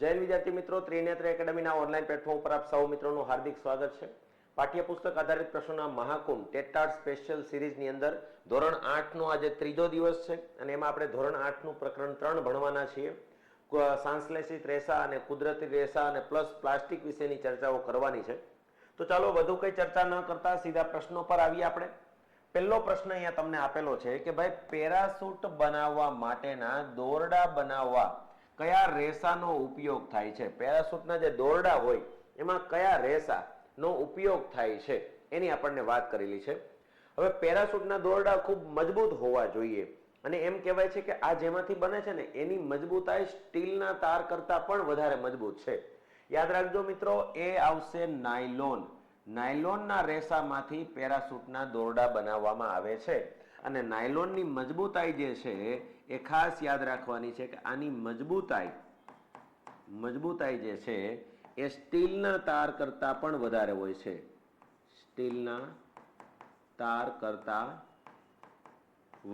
જૈન વિદ્યાર્થી મિત્રો, Trinetra એકેડમીના online platform પર આપ સૌ મિત્રોનું હાર્દિક સ્વાગત છે. પાઠ્યપુસ્તક આધારિત પ્રશ્નોના મહાકુંભ ટેટાટ સ્પેશિયલ સિરીઝની અંદર ધોરણ 8 નો આજે ત્રીજો દિવસ છે અને એમાં આપણે ધોરણ 8 નું પ્રકરણ 3 ભણવાના છીએ. સંશ્લેષિત રેસા અને કુદરતી રેસા અને પ્લસ પ્લાસ્ટિક વિશેની ચર્ચાઓ કરવાની છે. તો ચાલો વધુ કઈ ચર્ચા ન કરતા સીધા પ્રશ્નો પર આવીએ આપણે. પહેલો પ્રશ્ન અહીંયા તમને આપેલો છે કે ભાઈ પેરાશૂટ બનાવવા માટેના દોરડા બનાવવા કયા રેસાનો ઉપયોગ થાય છે? પેરાશૂટના જે દોરડા હોય એમાં કયા રેસાનો ઉપયોગ થાય છે એની આપણને વાત કરેલી છે. હવે પેરાશૂટના દોરડા ખૂબ મજબૂત હોવા જોઈએ અને એમ કહેવાય છે કે આ જેમાંથી બને છે ને એની મજબૂતાઈ સ્ટીલના તાર કરતા પણ વધારે મજબૂત છે. યાદ રાખજો મિત્રો, એ આવશે નાયલોન. નાયલોનના રેસામાંથી પેરાશૂટના દોરડા બનાવવામાં આવે છે અને નાયલોનની મજબૂતાઈ જે છે એ ખાસ યાદ રાખવાની છે કે આની મજબૂતાઈ જે છે એ સ્ટીલના તાર કરતા પણ વધારે હોય છે. સ્ટીલના તાર કરતા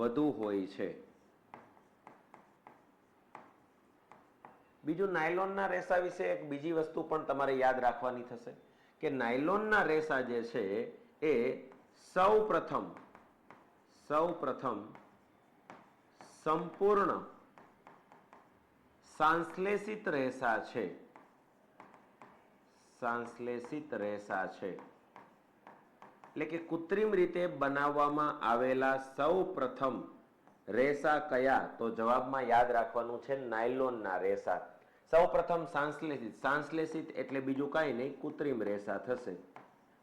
વધુ હોય છે. બીજું, નાયલોનના રેસા વિશે એક બીજી વસ્તુ પણ તમારે યાદ રાખવાની થશે કે નાયલોનના રેસા જે છે એ સૌપ્રથમ સંપૂર્ણ સંશ્લેષિત રેસા છે. સંશ્લેષિત રેસા છે એટલે કે કૃત્રિમ રીતે બનાવવામાં આવેલા સૌપ્રથમ રેસા કયા? તો જવાબમાં યાદ રાખવાનું છે નાયલોનના રેસા. સૌપ્રથમ સંશ્લેષિત એટલે બીજું કાંઈ નહીં, કૃત્રિમ રેસા થશે.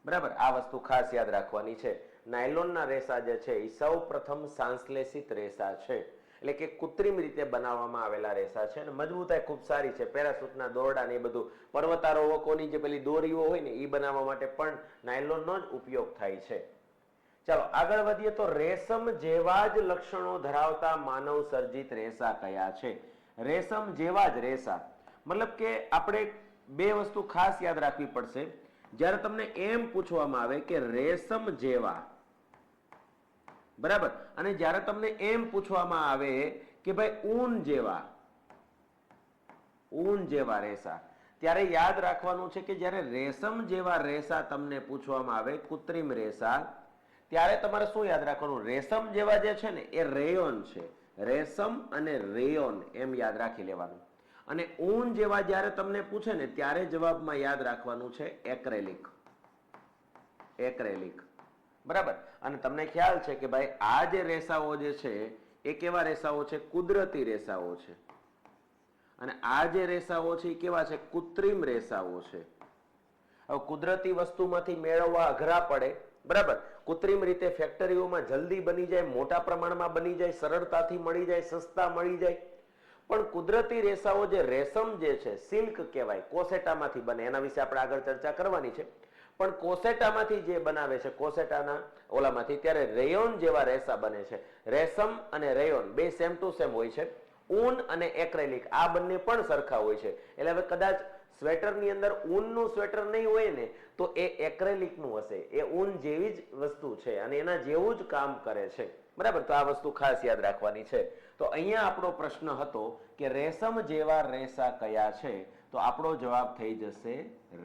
બરાબર, આ વસ્તુ ખાસ યાદ રાખવાની છે. નાયલોનના રેસા જે છે એ સૌપ્રથમ સંશ્લેષિત રેસા છે એટલે કે કૃત્રિમ રીતે બનાવવામાં આવેલા રેસા છે અને મજબૂતાઈ ખૂબ સારી છે. પેરાશૂટના દોરડા ને એ બધું પર્વતારોહકોની જે પેલી દોરીઓ હોય ને એ બનાવવા માટે પણ નાયલોનનો જ ઉપયોગ થાય છે. ચાલો આગળ વધીએ. તો રેશમ જેવા જ લક્ષણો ધરાવતા માનવ સર્જિત રેસા કયા છે? રેશમ જેવા જ રેસા મતલબ કે આપણે બે વસ્તુ ખાસ યાદ રાખવી પડશે. જ્યારે તમને એમ પૂછવામાં આવે કે રેશમ જેવા, બરાબર, અને જ્યારે તમને એમ પૂછવામાં આવે કે ભાઈ ઊન જેવા રેસા, ત્યારે યાદ રાખવાનું છે કે જ્યારે રેશમ જેવા રેસા તમને પૂછવામાં આવે, કૃત્રિમ રેસા, ત્યારે તમારે શું યાદ રાખવાનું? રેશમ જેવા જે છે ને એ રેયોન છે. રેશમ અને રેયોન એમ યાદ રાખી લેવાનું. અને ઊન જેવા જ્યારે તમને પૂછે ને ત્યારે જવાબમાં યાદ રાખવાનું છે એક્રેલિક. બરાબર. અને તમને ખ્યાલ છે કે ભાઈ આ જે રેસાઓ જે છે એ કેવા રેસાઓ છે? કુદરતી રેસાઓ છે. અને આ જે રેસાઓ છે એ કેવા છે? કૃત્રિમ રેસાઓ છે. હવે કુદરતી વસ્તુમાંથી મેળવવા અઘરા પડે, બરાબર, કૃત્રિમ રીતે ફેક્ટરીઓમાં જલ્દી બની જાય, મોટા પ્રમાણમાં બની જાય, સરળતાથી મળી જાય, સસ્તા મળી જાય. પણ કુદરતી રેસાઓ જે રેશમ જે છે, સિલ્ક કહેવાય, કોસેટામાંથી બને, એના વિશે આપણે આગળ ચર્ચા કરવાની છે. પણ કોસેટામાંથી જે બનાવે છે, કોસેટાના ઓલામાંથી, ત્યારે રેયોન જેવા રેસા બને છે. રેશમ અને રેયોન બે સેમ ટુ સેમ હોય છે. ઊન અને એક્રેલિક આ બંને પણ સરખા હોય છે. એટલે હવે કદાચ સ્વેટરની અંદર ઊનનું સ્વેટર નહીં હોય ને તો એ એક્રેલિકનું હશે. એ ઊન જેવી જ વસ્તુ છે અને એના જેવું જ કામ કરે છે. બરાબર, તો આ વસ્તુ ખાસ યાદ રાખવાની છે. તો અહીંયા આપણો પ્રશ્ન હતો કે રેશમ જેવા રેસા કયા છે? તો આપણો જવાબ થઈ જશે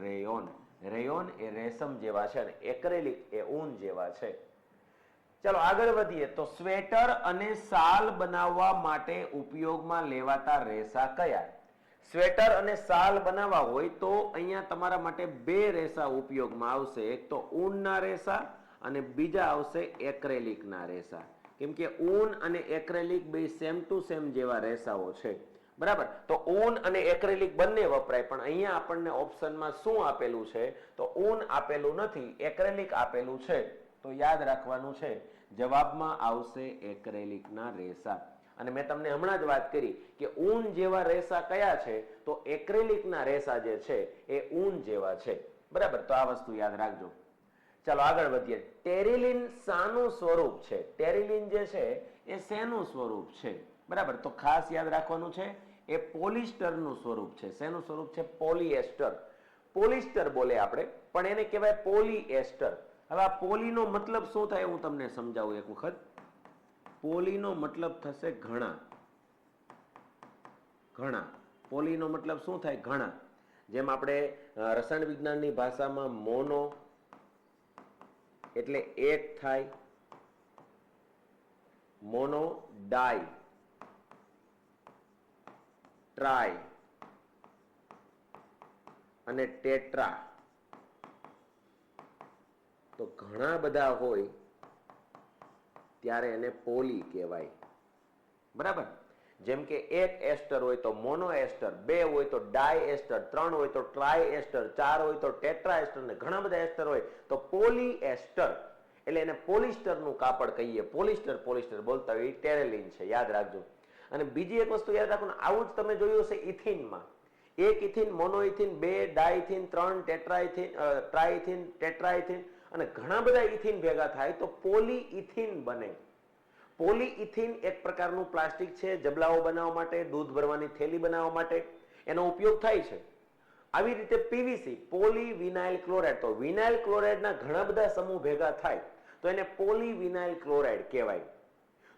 રેયોન. રેયોન એ રેશમ જેવા છે અને એક્રેલિક એ ઊન જેવા છે. ચાલો આગળ વધીએ. તો સ્વેટર અને શાલ બનાવવા માટે ઉપયોગમાં લેવાતા રેસા કયા? સ્વેટર અને શાલ બનાવવા હોય તો અહીંયા તમારા માટે બે રેસા ઉપયોગમાં આવશે. એક તો ઊનના રેસા અને બીજા આવશે એક્રેલિકના રેસા. કેમ કે ઊન અને એક્રેલિક બે સેમ ટુ સેમ જેવા રેસાઓ છે. બરાબર, તો ઊન અને એક્રેલિક બંને વપરાય, પણ અહીંયા આપણને ઓપ્શનમાં શું આપેલું છે? તો ઊન આપેલું નથી, એક્રેલિક આપેલું છે. તો યાદ રાખવાનું છે, જવાબમાં આવશે એક્રેલિકના રેસા. અને મેં તમને હમણાં જ વાત કરી કે ઊન જેવા રેસા કયા છે? તો એક્રેલિકના રેસા જે છે એ ઊન જેવા છે. બરાબર, તો આ વસ્તુ યાદ રાખજો. ચાલો આગળ વધીએ. ટેરિલિન શાનું સ્વરૂપ છે? ટેરિલિન જે છે એ શેનું સ્વરૂપ છે? બરાબર, તો ખાસ યાદ રાખવાનું છે એ પોલિસ્ટરનું સ્વરૂપ છે. શેનું સ્વરૂપ છે? પોલિએસ્ટર. પોલિસ્ટર બોલે આપણે, પણ એને કહેવાય પોલિએસ્ટર. હવે આ પોલીનો મતલબ શું થાય હું તમને સમજાવું એક વખત. પોલીનો મતલબ થશે ઘણા. પોલીનો મતલબ શું થાય? ઘણા. જેમ આપણે રસાયણ વિજ્ઞાનની ભાષામાં મોનો એટલે એક થાય, મોનો ડાય, ટ્રાય અને ટેટ્રા. તો ઘણા બધા હોય ત્યારે એને પોલી કહેવાય. બરાબર. જેમ કે એક એસ્ટર હોય તો મોનો એસ્ટર, બે હોય તો ડાય એસ્ટર, ત્રણ હોય તો ટ્રાય એસ્ટર, ચાર હોય તો ટેટ્રા એસ્ટર, ને ઘણા બધા એસ્ટર હોય તો પોલી એસ્ટર. એટલે એને પોલિસ્ટરનું કાપડ કહીએ. પોલિસ્ટર બોલતા હોય એ ટેરેલિન છે, યાદ રાખજો. અને બીજી એક વસ્તુ યાદ રાખો, આવું જ તમે જોયું હશે ઇથિનમાં. એક ઇથિન, મોનોઇથિન, બે ડાયથિન, ત્રણ ટેટ્રાઇથિન, ટ્રાઇથિન, ટેટ્રાઇથિન અને ઘણા બધા ઇથિન ભેગા થાય તો પોલીઇથિન બને. પોલીઇથિન એક પ્રકારનું પ્લાસ્ટિક છે, જબલાઓ બનાવવા માટે, દૂધ ભરવાની થેલી બનાવવા માટે એનો ઉપયોગ થાય છે. આવી રીતે પીવીસી, પોલીવિનાઇલ ક્લોરાઇડ. તો વિનાઇલ ક્લોરાઇડના ઘણા બધા સમૂહ ભેગા થાય તો એને પોલીવિનાઇલ ક્લોરાઇડ કહેવાય.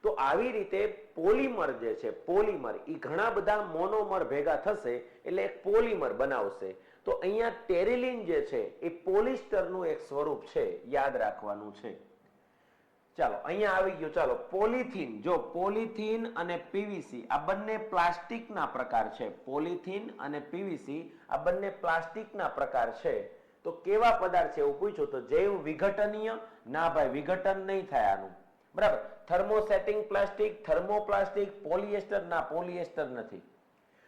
તો આવી રીતે પોલીમર જે છે, પોલીમર એ ઘણા બધા મોનોમર ભેગા થશે એટલે એક પોલીમર બનાવશે. તો અહીંયા ટેરેલિન જે છે એ પોલિસ્ટરનું એક સ્વરૂપ છે, યાદ રાખવાનું છે. ચાલો અહીંયા આવી ગયો. ચાલો પોલિથીન. જો પોલિથીન અને પીવીસી આ બંને પ્લાસ્ટિકના પ્રકાર છે. પોલિથીન અને પીવીસી આ બંને પ્લાસ્ટિકના પ્રકાર છે. તો કેવા પદાર્થ છે એવું પૂછ્યું તો જૈવ વિઘટનીય? ના ભાઈ, વિઘટન નહીં થાય આનું. બરાબર. Thermosetting plastic, thermoplastic, polyester? ના, પોલિએસ્ટર નથી.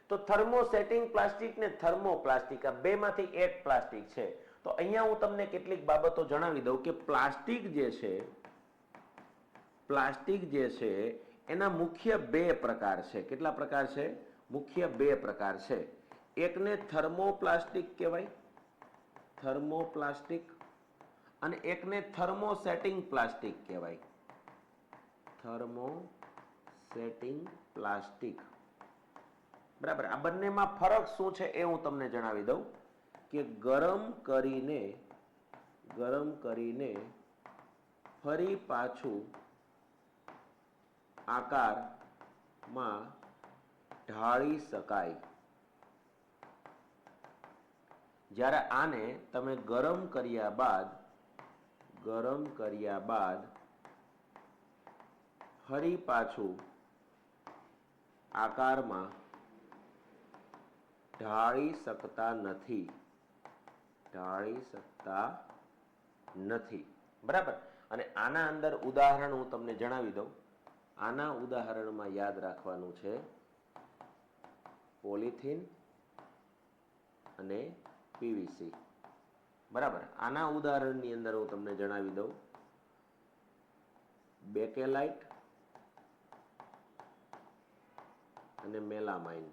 તો થર્મોસેટિંગ પ્લાસ્ટિક ને થર્મોપ્લાસ્ટિક આ બેમાંથી એક પ્લાસ્ટિક છે. તો અહીંયા હું તમને કેટલીક બાબતો જણાવી દઉં કે પ્લાસ્ટિક જે છે એના મુખ્ય બે પ્રકાર છે. કેટલા પ્રકાર છે? મુખ્ય બે પ્રકાર છે. એકને થર્મોપ્લાસ્ટિક કહેવાય, થર્મોપ્લાસ્ટિક, અને એકને થર્મોસેટિંગ પ્લાસ્ટિક કહેવાય, થર્મોસેટિંગ પ્લાસ્ટિક. બરાબર. આ બંનેમાં ફરક શું છે એ હું તમને જણાવી દઉં કે ગરમ કરીને ફરી પાછું આકારમાં ઢાળી શકાય. જ્યારે આને તમે ગરમ કર્યા બાદ ફરી પાછું આકારમાં ઢાળી શકતા નથી. બરાબર. અને આના અંદર ઉદાહરણ હું તમને જણાવી દઉં. આના ઉદાહરણમાં યાદ રાખવાનું છે પોલિથીન અને પીવીસી. બરાબર. આના ઉદાહરણની અંદર હું તમને જણાવી દઉં બેકેલાઇટ અને મેલામાઇન.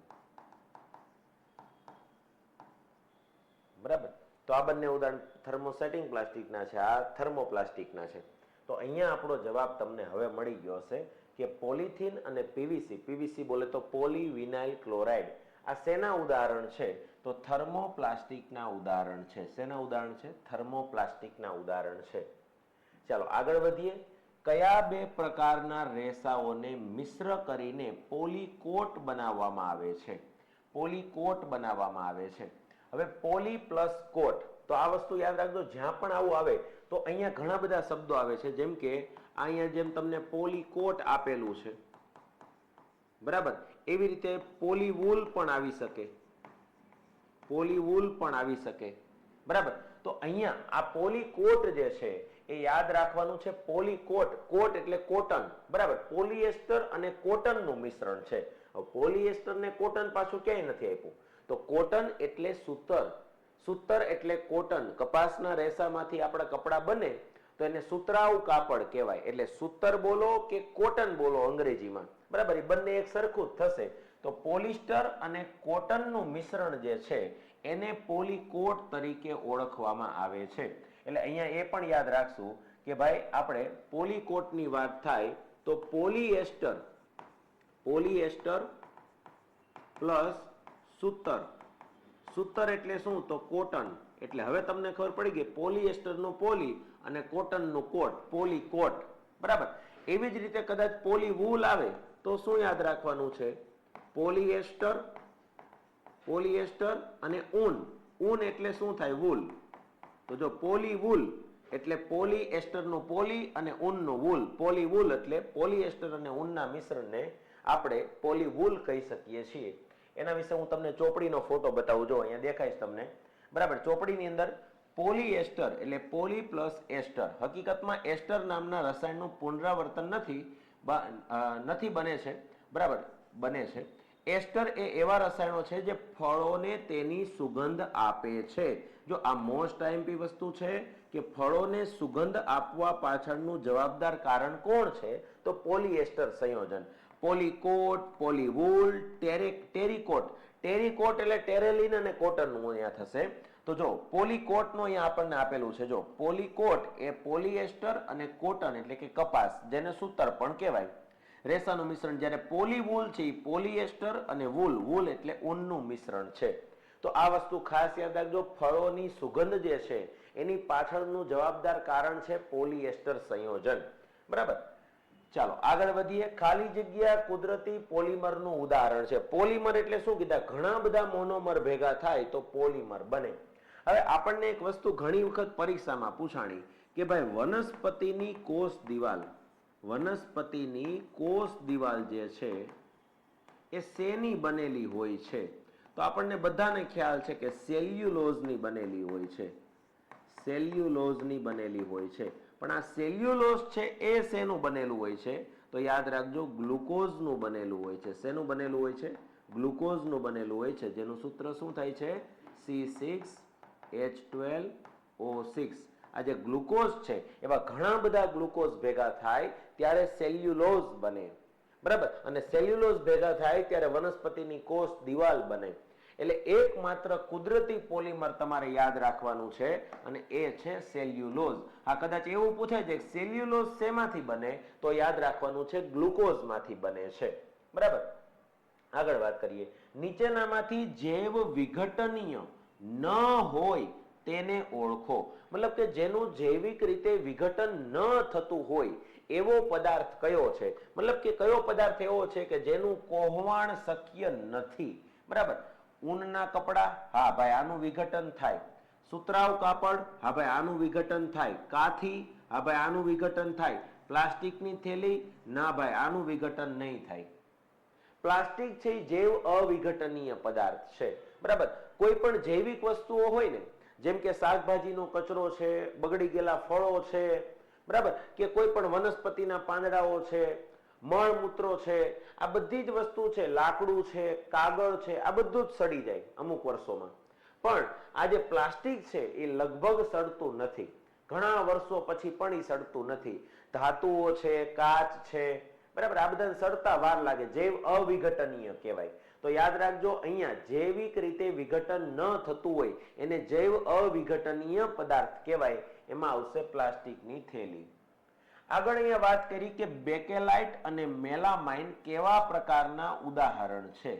બરાબર. તો આ બંને ઉદાહરણ થર્મોસેટિંગ પ્લાસ્ટિકના છે, આ થર્મોપ્લાસ્ટિકના છે. તો અહીંયા આપણો જવાબ તમને હવે મળી ગયો હશે કે પોલિથીન અને પીવીસી, પીવીસી બોલે તો પોલીવિનાઇલ ક્લોરાઇડ, આ શેના ઉદાહરણ છે? તો થર્મોપ્લાસ્ટિકના ઉદાહરણ છે. શેના ઉદાહરણ છે? થર્મોપ્લાસ્ટિકના ઉદાહરણ છે. ચાલો આગળ વધીએ. કયા બે પ્રકારના રેસાઓને મિશ્ર કરીને પોલીકોટ બનાવવામાં આવે છે? પોલીકોટ બનાવવામાં આવે છે. હવે પોલી પ્લસ કોટ, તો આ વસ્તુ યાદ રાખજો. જ્યાં પણ આવું આવે તો અહીંયા ઘણા બધા શબ્દો આવે છે. જેમ કે અહીંયા જેમ તમને પોલીકોટ આપેલું છે, બરાબર, એવી રીતે પોલીવૂલ પણ આવી શકે, પોલીવૂલ પણ આવી શકે. બરાબર. તો અહીંયા આ પોલીકોટ જે છે એ યાદ રાખવાનું છે. પોલીકોટ, કોટ એટલે કોટન. બરાબર. પોલિએસ્ટર અને કોટનનું મિશ્રણ છે. પોલિએસ્ટર ને કોટન પાછું ક્યાંય નથી આપ્યું. તો કોટન એટલે સૂતર, સૂતર એટલે કોટન. કપાસના રેસામાંથી આપણા કપડા બને તો એને સુતરાઉ કાપડ કહેવાય. એટલે સૂતર બોલો કે કોટન બોલો અંગ્રેજીમાં, બરાબર, એ બંને એક સરખું જ થશે. તો પોલિસ્ટર અને કોટનનું મિશ્રણ જે છે એને પોલીકોટ તરીકે ઓળખવામાં આવે છે. એટલે અહીંયા એ પણ યાદ રાખશું કે ભાઈ આપણે પોલીકોટની વાત થાય તો પોલિએસ્ટર, પોલિએસ્ટર પ્લસ સૂતર. સૂતર એટલે શું? તો કોટન. એટલે હવે તમને ખબર પડી ગઈ પોલિએસ્ટરનું પોલી અને કોટનનું કોટ, પોલીકોટ. બરાબર. એવી જ રીતે કદાચ પોલીવૂલ આવે તો શું યાદ રાખવાનું છે? પોલિએસ્ટર પોલિએસ્ટર અને ઊન એટલે શું થાય? વૂલ. તો જો પોલી વૂલ એટલે પોલિએસ્ટરનું પોલી અને ઊનનું વૂલ. પોલી વૂલ એટલે પોલિએસ્ટર અને ઊનના મિશ્રણને આપણે પોલી વૂલ કહી શકીએ છીએ. એના વિશે હું તમને ચોપડીનો ફોટો બતાવું. જો અહીંયા દેખાય છે તમને, બરાબર. ચોપડીની અંદર પોલિએસ્ટર એટલે પોલી પ્લસ એસ્ટર. હકીકતમાં એસ્ટર નામના રસાયણનું પુનરાવર્તન નથી બને છે, બરાબર, બને છે. એસ્ટર એ એવા રસાયણો છે જે ફળોને તેની સુગંધ આપે છે. જો આ મોસ્ટ આઈએમપી વસ્તુ છે કે ફળોને સુગંધ આપવા પાછળનું જવાબદાર કારણ કોણ છે? તો પોલિએસ્ટર સંયોજન. પોલીકોટ, પોલીવૂલ, ટેરીકોટ. ટેરીકોટ એટલે ટેરેલિન અને કોટનનું અહીંયા થશે. તો જો પોલીકોટનો અહીંયા આપણને આપેલું છે. જો પોલીકોટ એ પોલિએસ્ટર અને કોટન એટલે કે કપાસ, જેને સૂતર પણ કહેવાય, રેસાનું મિશ્રણ. જ્યારે પોલીવૂલ છે એ પોલિએસ્ટર અને વૂલ એટલે ઊનનું મિશ્રણ છે. તો આ વસ્તુ ખાસ યાદ રાખજો. ફળોની સુગંધ જે છે એની પાછળનું જવાબદાર કારણ છે પોલિએસ્ટર સંયોજન, બરાબર. ચાલો આગળ વધીએ. ખાલી જગ્યા કુદરતી પોલિમરનું ઉદાહરણ છે. પોલિમર એટલે શું કીધા? ઘણા બધા મોનોમર ભેગા થાય તો પોલિમર બને. હવે આપણને એક વસ્તુ ઘણી વખત પરીક્ષામાં પૂછાણી કે ભાઈ વનસ્પતિની કોષ દિવાલ જે છે એ શેની બનેલી હોય છે? તો આપણને બધાને ખ્યાલ છે કે સેલ્યુલોઝની બનેલી હોય છે. સેલ્યુલોઝની બનેલી હોય છે. પણ આ સેલ્યુલોઝ છે એ શેનું બનેલું હોય છે? તો યાદ રાખજો, ગ્લુકોઝનું બનેલું હોય છે. શેનું બનેલું હોય છે? ગ્લુકોઝનું બનેલું હોય છે, જેનું સૂત્ર શું થાય છે? C6H12O6. આ જે ગ્લુકોઝ છે એવા ઘણા બધા ગ્લુકોઝ ભેગા થાય ત્યારે સેલ્યુલોઝ બને, બરાબર. અને સેલ્યુલોઝ ભેગા થાય ત્યારે વનસ્પતિની કોષ દિવાલ બને. એટલે એકમાત્ર કુદરતી પોલિમર તમારે યાદ રાખવાનું છે અને એ છે સેલ્યુલોઝ. આ કદાચ એવું પૂછે છે કે સેલ્યુલોઝ શેમાંથી બને? તો યાદ રાખવાનું છે ગ્લુકોઝમાંથી બને છે, બરાબર. આગળ વાત કરીએ. નીચેનામાંથી જૈવ વિઘટનીય ન હોય તેને ઓળખો. મતલબ કે જેનું જૈવિક રીતે વિઘટન ન થતું હોય એવો પદાર્થ કયો છે? મતલબ કે કયો પદાર્થ એવો છે કે જેનું કોહવાણ શક્ય નથી, બરાબર. ઊનના કપડા, હા ભાઈ આનું વિઘટન થાય. સુતરાઉ કાપડ, હા ભાઈ આનું વિઘટન થાય. કાથી, હા ભાઈ આનું વિઘટન થાય. પ્લાસ્ટિકની થેલી, ના ભાઈ આનું વિઘટન નહીં થાય. પ્લાસ્ટિક છે એ જૈવ અવિઘટનીય પદાર્થ છે, બરાબર. કોઈ પણ જૈવિક વસ્તુઓ હોય ને, જેમ કે શાકભાજીનો કચરો છે, બગડી ગયેલા ફળો છે, બરાબર, કે કોઈ પણ વનસ્પતિના પાંદડાઓ છે, મળમૂત્રો છે, આ બધી જ વસ્તુ છે, લાકડું છે, કાગળ છે, આ બધું જ સડી જાય અમુક વર્ષોમાં. પણ આ જે પ્લાસ્ટિક છે એ લગભગ સડતું નથી. ઘણા વર્ષો પછી પણ એ સડતું નથી. ધાતુઓ છે, કાચ છે, બરાબર, આ બધા સડતા વાર લાગે. જૈવ અવિઘટનીય કહેવાય. તો યાદ રાખજો, અહીંયા જૈવિક રીતે વિઘટન ન થતું હોય એને જૈવ અવિઘટનીય પદાર્થ કહેવાય. એમાં આવશે પ્લાસ્ટિકની થેલી. આગળ અહીંયા વાત કરી કે બેકેલાઇટ અને મેલામાઇન કેવા પ્રકારના ઉદાહરણ છે.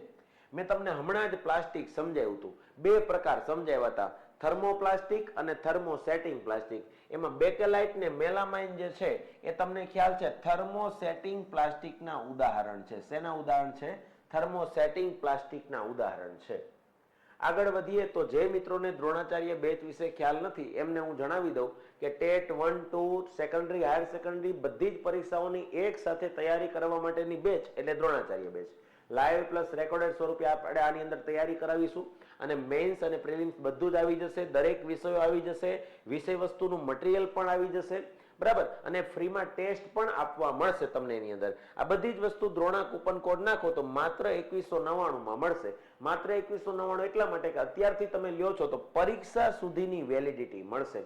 મેં તમને હમણાં જ પ્લાસ્ટિક સમજાવ્યું હતું. બે પ્રકાર સમજાવ્યા હતા, થર્મોપ્લાસ્ટિક અને થર્મોસેટિંગ પ્લાસ્ટિક. એમાં બેકેલાઇટ ને મેલામાઇન જે છે એ તમને ખ્યાલ છે થર્મોસેટિંગ પ્લાસ્ટિકના ઉદાહરણ છે. શેના ઉદાહરણ છે? થર્મોસેટિંગ પ્લાસ્ટિકના ઉદાહરણ છે. આગળ વધીએ તો જે મિત્રોને દ્રોણાચાર્ય બેચ વિશે ખ્યાલ નથી એમને હું જણાવી દઉં કે ટેટ 1, 2, સેકન્ડરી, હાયર સેકન્ડરી બધી જ પરીક્ષાઓની એક સાથે તૈયારી કરવા માટેની બેચ એટલે Dronacharya batch. Live plus recorded સ્વરૂપે આપણે આની અંદર તૈયારી કરાવીશું અને મેઇન્સ અને પ્રિલિમ્સ બધું જ આવી જશે. દરેક વિષયો આવી જશે. વિષય વસ્તુનું મટીરિયલ પણ આવી જશે, બરાબર. અને ફ્રીમાં ટેસ્ટ પણ આપવા મળશે તમને એની અંદર. આ બધી જ વસ્તુ દ્રોણા કૂપન કોડ નાખો તો માત્ર 2199 માં મળશે. માત્ર 2199 એટલા માટે કે અત્યારથી તમે લ્યો છો તો પરીક્ષા સુધીની વેલિડિટી મળશે.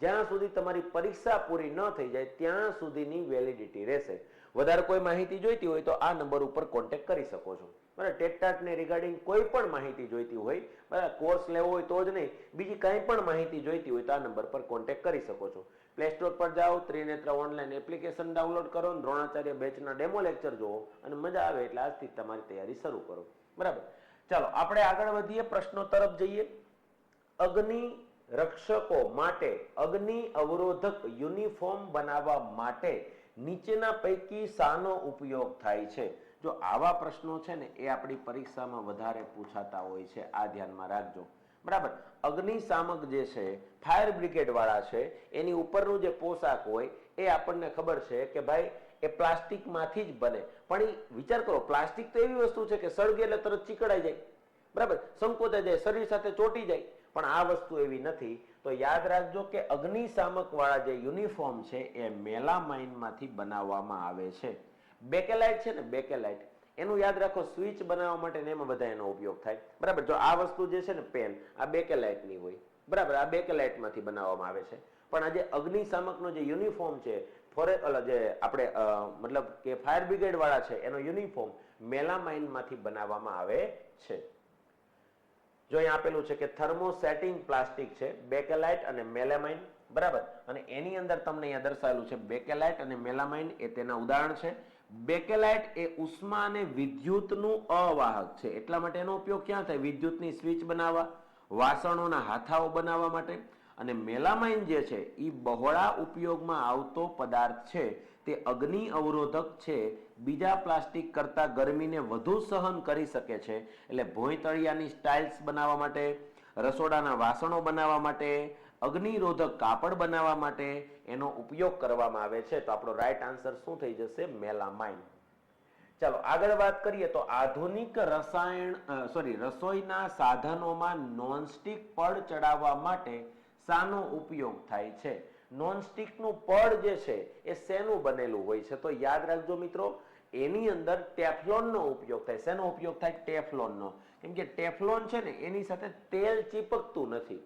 જ્યાં સુધી તમારી પરીક્ષા પૂરી ન થઈ જાય ત્યાં સુધીની વેલિડિટી રહેશે. વધારે કોઈ માહિતી જોઈતી હોય તો આ નંબર ઉપર કોન્ટેક્ટ કરી શકો છો, બરાબર. ટેટટાટને રિગાર્ડિંગ કોઈ પણ માહિતી જોઈતી હોય, બરાબર, કોર્સ લેવો હોય તો જ નહીં, બીજી કાંઈ પણ માહિતી જોઈતી હોય તો આ નંબર પર કોન્ટેક્ટ કરી શકો છો. પ્લે સ્ટોર પર જાઓ, ત્રિનેત્ર ઓનલાઈન એપ્લિકેશન ડાઉનલોડ કરો, દ્રોણાચાર્ય બેચના ડેમો લેક્ચર જુઓ અને મજા આવે એટલે આજથી તમારી તૈયારી શરૂ કરો, બરાબર. ચાલો આપણે આગળ વધીએ, પ્રશ્નો તરફ જઈએ. અગ્નિ રક્ષકો માટે અગ્નિ અવરોધક યુનિફોર્મ બનાવવા માટે નીચેના પૈકી શાનો ઉપયોગ થાય છે? જો આવા પ્રશ્નો છે ને એ આપણી પરીક્ષામાં વધારે પૂછાતા હોય છે, આ ધ્યાનમાં રાખજો. બરાબર. અગ્નિશામક જે છે, ફાયર બ્રિગેડ વાળા છે, એની ઉપરનું જે પોશાક હોય એ આપણને ખબર છે કે ભાઈ એ પ્લાસ્ટિકમાંથી જ બને. પણ એ વિચાર કરો, પ્લાસ્ટિક તો એવી વસ્તુ છે કે સળગે એટલે તરત ચીકડાઈ જાય, બરાબર, સંકોચાઈ જાય, શરીર સાથે ચોંટી જાય. પણ આ વસ્તુ એવી નથી. તો યાદ રાખજો કે અગ્નિશામક વાળા જે યુનિફોર્મ છે એ મેલામાઇનમાંથી બનાવવામાં આવે છે. બેકેલાઇટ છે ને, બેકેલાઇટ, એનું યાદ રાખો, સ્વિચ બનાવવા માટે એમાં બધા એનો ઉપયોગ થાય. બરાબર. જો આ વસ્તુ જે છે ને પેન, આ બેકેલાઇટની હોય, બરાબર, આ બેકેલાઇટમાંથી બનાવવામાં આવે છે. પણ આ જે અગ્નિશામકનો જે યુનિફોર્મ છે, જે આપણે મતલબ કે ફાયર બ્રિગેડ વાળા છે, એનો યુનિફોર્મ મેલામાઇનમાંથી બનાવવામાં આવે છે. જો અહીં આપેલું છે કે થર્મોસેટિંગ પ્લાસ્ટિક છે, બેકેલાઇટ અને મેલામાઇન, બરાબર. અને એની અંદર તમને અહીંયા દર્શાવેલું છે બેકેલાઇટ અને મેલામાઇન, એ તેના ઉદાહરણ છે. બેકેલાઇટ એ ઉષ્મા અને વિદ્યુતનું અવાહક છે, એટલા માટે એનો ઉપયોગ ક્યાં થાય? વિદ્યુતની સ્વિચ બનાવવા, વાસણોના હાથાઓ બનાવવા માટે. અને મેલામાઇન જે છે એ બહોળા ઉપયોગમાં આવતો પદાર્થ છે, તે અગ્નિ અવરોધક છે, બીજા પ્લાસ્ટિક કરતા ગરમીને વધુ સહન કરી શકે છે. એટલે ભોંયતળિયાની સ્ટાઇલ્સ બનાવવા માટે, રસોડાના વાસણો બનાવવા માટે, અગ્નિરોધક કાપડ બનાવવા માટે એનો ઉપયોગ કરવામાં આવે છે. તો આપણો રાઈટ આન્સર શું થઈ જશે? મેલામાઇન. ચાલો આગળ વાત કરીએ તો આધુનિક રસોઈના સાધનોમાં નોનસ્ટિક પડ ચડાવવા માટે શાનો ઉપયોગ થાય છે? નોનસ્ટિકનું પડ જે છે એ શેનું બનેલું હોય છે? તો યાદ રાખજો મિત્રો, એની અંદર ટેફલોનનો ઉપયોગ થાય. શેનો ઉપયોગ થાય? ટેફલોનનો. કેમ કે ટેફલોન છે ને એની સાથે તેલ ચીપકતું નથી.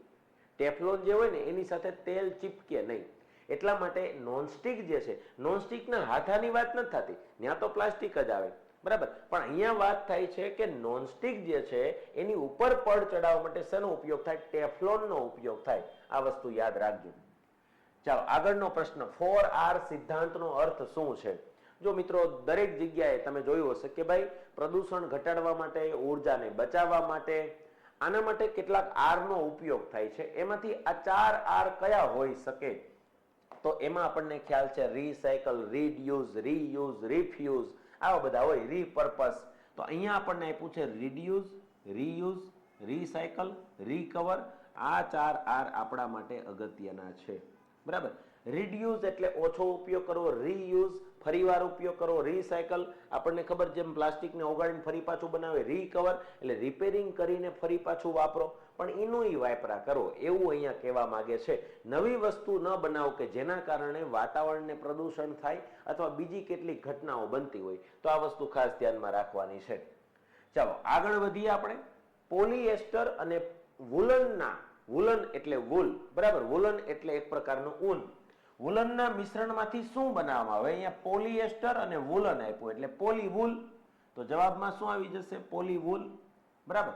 ટેફલોન જે હોય ને એની સાથે તેલ ચીપકે નહીં, એટલા માટે નોનસ્ટિક જે છે, નોનસ્ટિકના હાથાની વાત નથી થતી, ત્યાં તો પ્લાસ્ટિક જ આવે, બરાબર. પણ અહીંયા વાત થાય છે કે નોનસ્ટિક જે છે એની ઉપર પડ ચડાવવા માટે શેનો ઉપયોગ થાય? ટેફલોનનો ઉપયોગ થાય. આ વસ્તુ યાદ રાખજો. ચાલો આગળનો પ્રશ્ન, 4R સિદ્ધાંતનો અર્થ શું છે? જો મિત્રો, દરેક જગ્યાએ તમે જોયું હશે કે ભાઈ પ્રદૂષણ ઘટાડવા માટે, ઉર્જાને બચાવવા માટે, આના માટે કેટલાક R નો ઉપયોગ થાય છે. એમાંથી આ 4R કયા હોઈ શકે? તો એમાં આપણને ખ્યાલ છે રીસાયકલ, રીડ્યુઝ, રીયુઝ, રિફ્યુઝ, આવા બધા હોય, રીપર્પસ. તો અહીંયા આપણને આપ્યું છે રીડ્યુઝ, રીયુઝ, રીસાયકલ, રીકવર. આ 4R આપણા માટે અગત્યના છે, બરાબર. રીડ્યુઝ એટલે ઓછો ઉપયોગ કરવો, રીયુઝ ફરીવાર ઉપયોગ કરવો, રીસાયકલ આપણને ખબર જેમ પ્લાસ્ટિકને ઓગાળીને ફરી પાછું બનાવે, રીકવર એટલે રિપેરિંગ કરીને ફરી પાછું વાપરો, પણ એનું વાપરા કરો, એવું અહીંયા કહેવા માંગે છે. નવી વસ્તુ ન બનાવો કે જેના કારણે વાતાવરણને પ્રદૂષણ થાય અથવા બીજી કેટલીક ઘટનાઓ બનતી હોય. તો આ વસ્તુ ખાસ ધ્યાનમાં રાખવાની છે. ચાલો આગળ વધીએ આપણે. પોલિએસ્ટર અને વુલનના, વુલન એટલે વુલ, બરાબર, વુલન એટલે એક પ્રકારનું ઊન. વુલનના મિશ્રણમાંથી શું બનાવવામાં આવે? અહીંયા પોલિએસ્ટર અને વુલન આપ્યું એટલે પોલીવુલ. તો જવાબમાં શું આવી જશે? પોલીવુલ, બરાબર.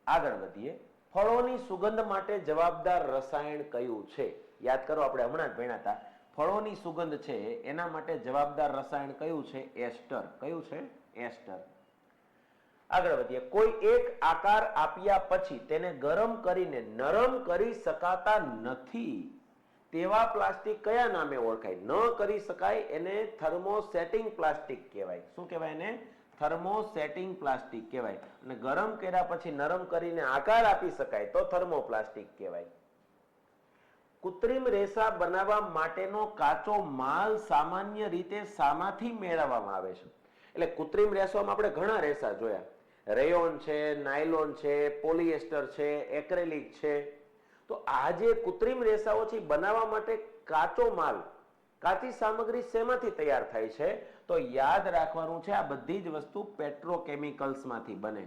આગળ વધીએ. ફળોની સુગંધ માટે જવાબદાર રસાયણ કયું છે? યાદ કરો, આપણે હમણાં જ ભણ્યા હતા. ફળોની સુગંધ છે એના માટે જવાબદાર રસાયણ કયું છે? એસ્ટર. કયું છે? એસ્ટર. આગળ વધીએ. કોઈ એક આકાર આપ્યા પછી તેને ગરમ કરીને નરમ કરી શકાતા નથી તેવા પ્લાસ્ટિક કયા નામે ઓળખાય? ન કરી શકાય એને થર્મોસેટિંગ પ્લાસ્ટિક કહેવાય. શું કહેવાય એને? થર્મોસેટિંગ પ્લાસ્ટિક કહેવાય. અને ગરમ કર્યા પછી નરમ કરીને આકાર આપી શકાય તો થર્મોપ્લાસ્ટિક કહેવાય. કૃત્રિમ રેસા બનાવવા માટેનો કાચો માલ સામાન્ય રીતે શામાંથી મેળવવામાં આવે છે? એટલે કૃત્રિમ રેસામાં આપણે ઘણા રેસા જોયા, રેયોન છે, નાયલોન છે, પોલિએસ્ટર છે, એક્રેલિક છે. તો આ જે કૃત્રિમ રેસાઓ છે બનાવવા માટે કાચો માલ, કાચી સામગ્રી શેમાંથી તૈયાર થાય છે? તો યાદ રાખવાનું છે આ બધી જ વસ્તુ પેટ્રોકેમિકલ્સમાંથી બને.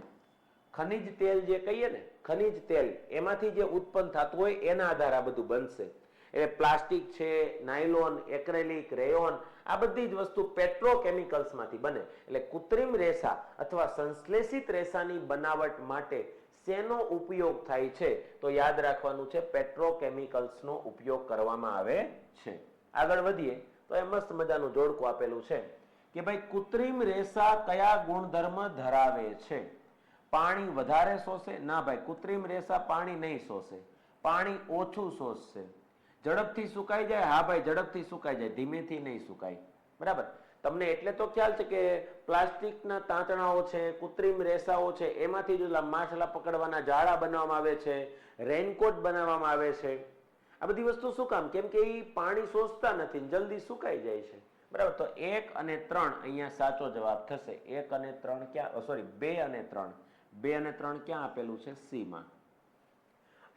ખનિજ તેલ જે કહીએ ને, ખનિજ તેલ એમાંથી જે ઉત્પન્ન થતું હોય એના આધારે આ બધું બનશે. એટલે પ્લાસ્ટિક છે, નાયલોન, એક્રેલિક, રેયોન, આ બધી જ વસ્તુ પેટ્રોકેમિકલ્સમાંથી બને. એટલે કૃત્રિમ રેસા અથવા સંશ્લેષિત રેસાની બનાવટ માટે શેનો ઉપયોગ થાય છે? તો યાદ રાખવાનું છે પેટ્રોકેમિકલ્સનો ઉપયોગ કરવામાં આવે છે. આગળ વધીએ તો એ મસ્ત મજાનું જોડકું આપેલું છે કે ભાઈ કૃત્રિમ રેસા કયા ગુણધર્મ ધરાવે છે? પાણી વધારે શોષે? ના ભાઈ, કૃત્રિમ રેસા પાણી નહીં શોષે, પાણી ઓછું શોષશે. ઝડપથી સુકાઈ જાય? હા ભાઈ, ઝડપથી સુકાઈ જાય, ધીમેથી નહીં સુકાય, બરાબર. તમને એટલે તો ખ્યાલ છે કે પ્લાસ્ટિકના તાંતણાઓ છે, કૃત્રિમ રેસાઓ છે, એમાંથી જ માછલા પકડવાના જાળા બનાવવામાં આવે છે, રેનકોટ બનાવવામાં આવે છે. આ બધી વસ્તુ શું કામ? કેમ કે એ પાણી શોષતા નથી, જલ્દી સુકાઈ જાય છે. બરાબર. તો 1 અને 3 અહીંયા સાચો જવાબ થશે. 1 અને 3 ક્યાં, સોરી 2 અને 3, 2 અને 3 ક્યાં આપેલું છે? સી માં.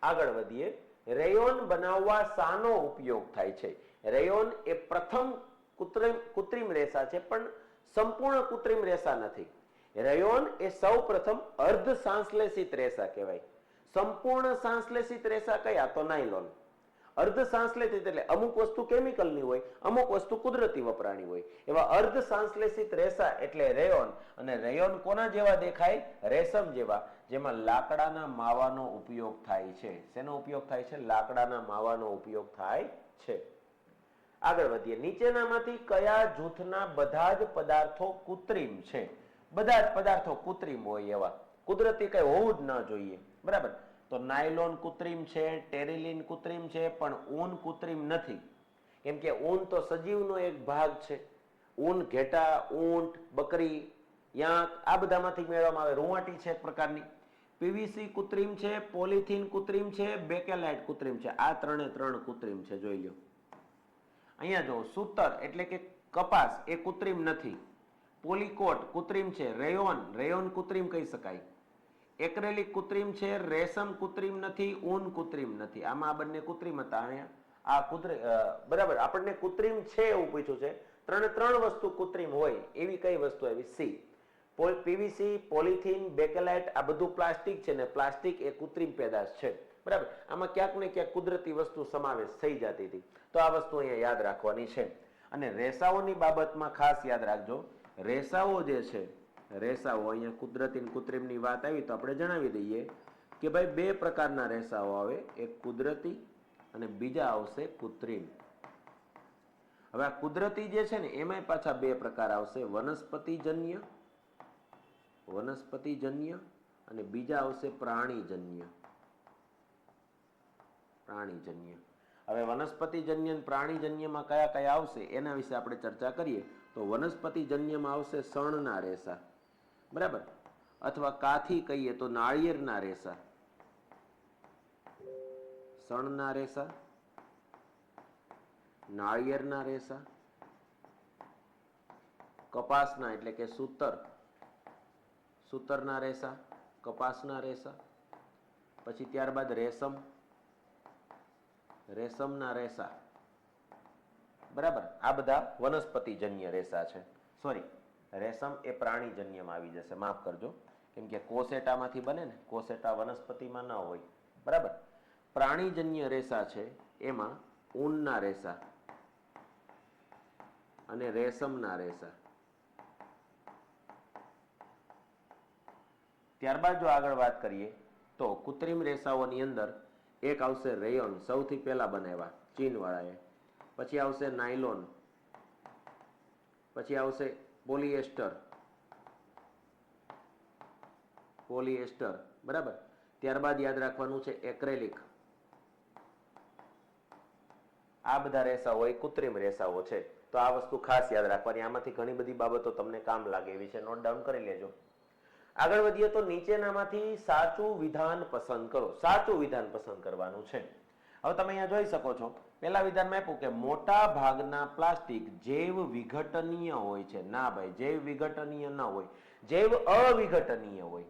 આગળ વધીએ. રેયોન બનાવવા શાનો ઉપયોગ થાય છે? રેયોન એ પ્રથમ કૃત્રિમ રેસા છે, પણ સંપૂર્ણ કૃત્રિમ રેસા નથી. રેયોન એ સૌ પ્રથમ અર્ધ સાંશ્લેષિત રેસા કહેવાય. સંપૂર્ણ સાંશ્લેષિત રેસા કયા? તો નાયલોન. અર્ધ સાંશ્લેષિત એટલે અમુક વસ્તુ કેમિકલની હોય, અમુક વસ્તુ કુદરતી વપરાણી હોય. એવા અર્ધ સાંશ્લેષિત રેસા એટલે રેયોન. અને રેયોન કોના જેવા દેખાય? રેશમ જેવા, જેમાં લાકડાના માવાનો ઉપયોગ થાય છે. શેનો ઉપયોગ થાય છે? લાકડાના માવાનો ઉપયોગ થાય છે. આગળ વધીએ. નીચેનામાંથી કયા જૂથના બધા જ પદાર્થો કૃત્રિમ છે? બધા જ પદાર્થો કૃત્રિમ હોય એવા, કુદરતી કઈ હોવું જ ન જોઈએ. બરાબર. તો નાયલોન કૃત્રિમ છે, ટેરિલિન કૃત્રિમ છે, પણ ઊન કૃત્રિમ નથી. કેમ કે ઊન તો સજીવનો એક ભાગ છે. ઊન ઘેટા, ઊંટ, બકરી, યાક આ બધામાંથી મેળવવામાં આવે. રૂંવાટી છે એક પ્રકારની. પીવીસી કૃત્રિમ છે, પોલિથીન કૃત્રિમ છે, બેકેલાઇટ કૃત્રિમ છે. આ 3 કૃત્રિમ છે, જોઈ લો. અહીંયા જો સૂતર એટલે કે કપાસ એ કૃત્રિમ નથી. પોલીકોટ કૃત્રિમ છે. રેયોન કૃત્રિમ કહી શકાય. એક્રેલિક કૃત્રિમ છે, રેશમ કૃત્રિમ નથી, ઊન કૃત્રિમ નથી. આમાં આ બંને કૃત્રિમ હતા. અહીંયા આ બરાબર આપણને કૃત્રિમ છે એવું પૂછ્યું છે. 3 વસ્તુ કૃત્રિમ હોય એવી કઈ વસ્તુ આવી? સી. પીવીસી, પોલિથીન, બેકેલાઇટ આ બધું પ્લાસ્ટિક છે, ને પ્લાસ્ટિક એ કૃત્રિમ પેદાશ છે. બરાબર. આમાં ક્યાંક ને ક્યાંક કુદરતી વસ્તુ સમાવેશ થઈ જતી હતી. તો આ વસ્તુ અહીંયા યાદ રાખવાની છે. અને રેસાઓની બાબતમાં ખાસ યાદ રાખજો. રેસાઓ જે છે, રેસાઓ અહીંયા કુદરતી અને કૃત્રિમની વાત આવી તો આપણે જણાવી દઈએ કે ભાઈ 2 પ્રકારના રેસાઓ આવે. એક કુદરતી અને બીજા આવશે કૃત્રિમ. હવે આ કુદરતી જે છે ને એમાં પાછા 2 પ્રકાર આવશે. વનસ્પતિજન્ય અને બીજા આવશે પ્રાણીજન્ય. હવે વનસ્પતિજન્ય અને પ્રાણીજન્યમાં કયા કયા આવશે એના વિશે આપણે ચર્ચા કરીએ. તો વનસ્પતિજન્યમાં આવશે શણના રેસા. બરાબર. અથવા કાથી કહીએ તો નાળિયેરના રેસા. શણના રેસા, નાળિયેરના રેસા, કપાસના એટલે કે સૂતરના રેસા, કપાસના રેસા, પછી ત્યારબાદ રેશમના રેસા. બરાબર. આ બધા વનસ્પતિજન્ય રેસા છે. સોરી, રેશમ એ પ્રાણીજન્યમાં આવી જશે, માફ કરજો. કેમ કે કોસેટામાંથી બને ને, કોસેટા વનસ્પતિમાં ન હોય. બરાબર. પ્રાણીજન્ય રેસા છે એમાં ઊનના રેસા અને રેશમના રેસા. ત્યારબાદ જો આગળ વાત કરીએ તો કૃત્રિમ રેસાઓની અંદર એક આવશે રેયોન, સૌથી પહેલા બનાવ્યા ચીન વાળાએ. પછી આવશે નાયલોન, પછી આવશે પોલિએસ્ટર. બરાબર. ત્યારબાદ યાદ રાખવાનું છે એક્રેલિક. આ બધા રેસાઓ એ કૃત્રિમ રેસાઓ છે. તો આ વસ્તુ ખાસ યાદ રાખવાની. આમાંથી ઘણી બધી બાબતો તમને કામ લાગે એવી છે, નોટ ડાઉન કરી લેજો. આગળ વધીએ તો નીચેનામાંથી સાચું વિધાન પસંદ કરો. સાચું વિધાન પસંદ કરવાનું છે. હવે તમે અહીંયા જોઈ શકો છો, પહેલા વિધાનમાં આપ્યું કે મોટા ભાગના પ્લાસ્ટિક જૈવ વિઘટનીય હોય છે. ના ભાઈ, જૈવ વિઘટનીય ન હોય, જૈવ અવિઘટનીય હોય.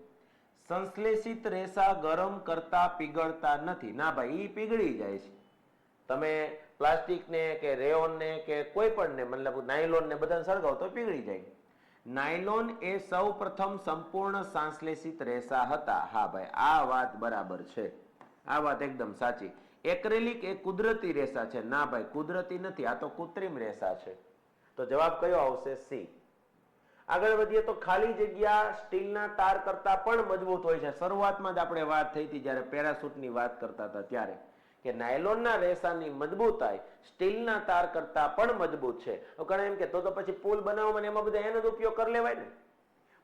સંશ્લેષિત રેસા ગરમ કરતા પીગળતા નથી. ના ભાઈ, ઈ પીગળી જાય છે. તમે પ્લાસ્ટિકને કે રેયોનને કે કોઈ પણ ને, મતલબ નાયલોન ને બધાને સળગાવો તો પીગળી જાય. નાયલોન એ સૌ પ્રથમ સંપૂર્ણ સંશ્લેષિત રેસા હતા. હા ભાઈ, આ વાત બરાબર છે. આ વાત એકદમ સાચી. એક્રેલિક એ કુદરતી રેસા છે. ના ભાઈ, કુદરતી નથી, આ તો કૃત્રિમ રેસા છે. તો જવાબ કયો આવશે? સી. આગળ વધીએ તો ખાલી જગ્યા સ્ટીલના તાર કરતા પણ મજબૂત હોય છે. શરૂઆતમાં જ આપણે વાત થઈ હતી જ્યારે પેરાશૂટની વાત કરતા હતા ત્યારે, કે નાયલોનના રેસાની મજબૂતાઈ સ્ટીલના તાર કરતા પણ મજબૂત છે. ઘણા એમ કે તો પછી પુલ બનાવવામાં એમાં બધા એનો જ ઉપયોગ કરી લેવાય ને.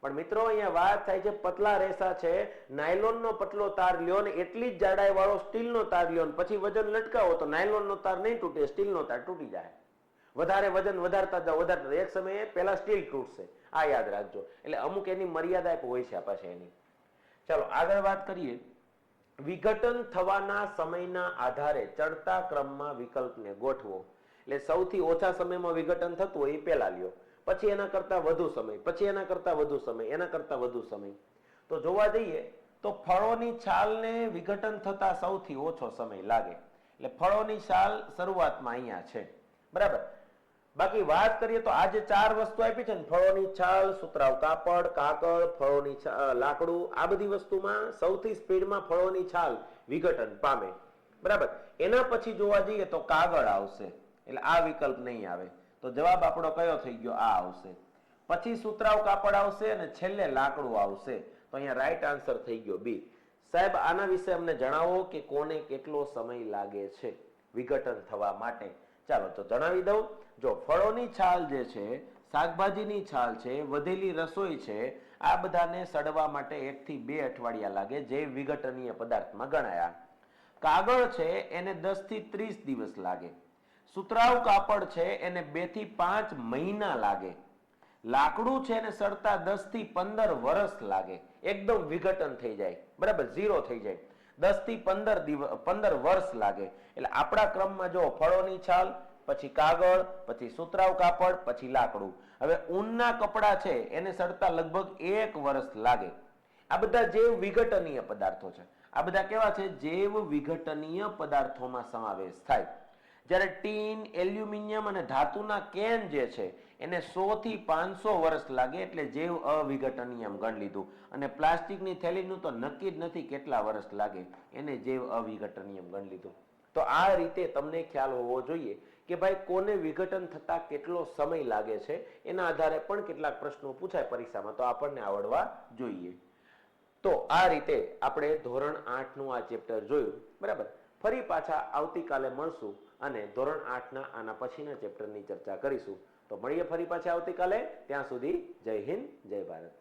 પણ મિત્રો અહીંયા વાત થાય છે પતલા રેસા છે. નાયલોનનો પતલો તાર લ્યો ને એટલી જ જાડાઈ વાળો સ્ટીલનો તાર લ્યો ને પછી વજન લટકાવો તો નાયલોનનો તાર નહીં તૂટે, સ્ટીલનો તાર તૂટી જાય. વધારે વજન વધારતા જાઓ, એક સમયે પહેલા સ્ટીલ તૂટશે, આ યાદ રાખજો. એટલે અમુક એની મર્યાદા હોય છે પાછી એની. ચાલો આગળ વાત કરીએ. વિઘટન થવાના સમયના આધારે ચડતા ક્રમમાં વિકલ્પને ગોઠવો. એટલે સૌથી ઓછા સમયમાં વિઘટન થતું હોય એ પહેલા લ્યો, પછી એના કરતા વધુ સમય, પછી એના કરતા વધુ સમય, એના કરતા વધુ સમય. તો જોવા જઈએ તો ફળોની છાલને વિઘટન થતા સૌથી ઓછો સમય લાગે. એટલે ફળોની છાલ શરૂઆતમાં અહીંયા છે, બરાબર. બાકી વાત કરીએ તો આ જે ચાર વસ્તુ આપી છે ને, ફળોની છાલ, સુતરાઉ કાપડ, કાગળ, ફળોની લાકડું, આ બધી વસ્તુમાં સૌથી સ્પીડમાં ફળોની છાલ વિઘટન પામે, બરાબર. એના પછી જોવા જઈએ તો કાગળ આવશે, એટલે આ વિકલ્પ નહીં આવે. તો જવાબ આપણો કયો થઈ ગયો? આ આવશે. પછી સુતરાઉ કાપડ આવશે અને છેલ્લે લાકડું આવશે. તો અહીંયા રાઈટ આન્સર થઈ ગયો બી. સાહેબ આના વિશે અમને જણાવો કે કોને કેટલો સમય લાગે છે વિઘટન થવા માટે. ચાલો તો જણાવી દઉં. જો ફળોની છાલ જે છે, શાકભાજીની છાલ છે, વધેલી રસોઈ છે, આ બધાને સડવા માટે 1 થી 2 અઠવાડિયા લાગે, જે વિઘટનીય પદાર્થમાં ગણાયા. કાગળ છે એને 10 થી 30 દિવસ લાગે. સુતરાઉ કાપડ છે એને 2 થી 5 મહિના લાગે. લાકડું છે એને સડતા 10 થી 15 વર્ષ લાગે, એકદમ વિઘટન થઈ જાય, બરાબર, ઝીરો થઈ જાય. 10 થી 15 વર્ષ લાગે. એટલે આપણા ક્રમમાં જો ફળોની છાલ, પછી કાગળ, પછી સુતરાઉ કાપડ, પછી લાકડું. હવે ઊનના કપડા છે એને સડતા લગભગ 1 વર્ષ લાગે. આ બધા જૈવ વિઘટનીય પદાર્થો છે. આ બધા કેવા છે? જૈવ વિઘટનીય પદાર્થોમાં સમાવેશ થાય. જ્યારે ટીન, એલ્યુમિનિયમ અને ધાતુના કેન જે છે એને 100 થી 500 વર્ષ લાગે, એટલે જૈવ અવિઘટનીય ગણી લીધું. અને પ્લાસ્ટિકની થેલીનું તો નક્કી જ નથી કેટલા વર્ષ લાગે, એને જૈવ અવિઘટનીય ગણી લીધું. તો આ રીતે તમને ખ્યાલ હોવો જોઈએ કે ભાઈ કોને વિઘટન થતા કેટલો સમય લાગે છે. એના આધારે પણ કેટલાક પ્રશ્નો પૂછાય પરીક્ષામાં, તો આપણને આવડવા જોઈએ. તો આ રીતે આપણે ધોરણ 8 નું આ ચેપ્ટર જોયું, બરાબર. ફરી પાછા આવતીકાલે મળશું અને ધોરણ 8 ના આના પછીના ચેપ્ટરની ચર્ચા કરીશું. તો મળીએ ફરી પાછા આવતીકાલે. ત્યાં સુધી જય હિન્દ, જય ભારત.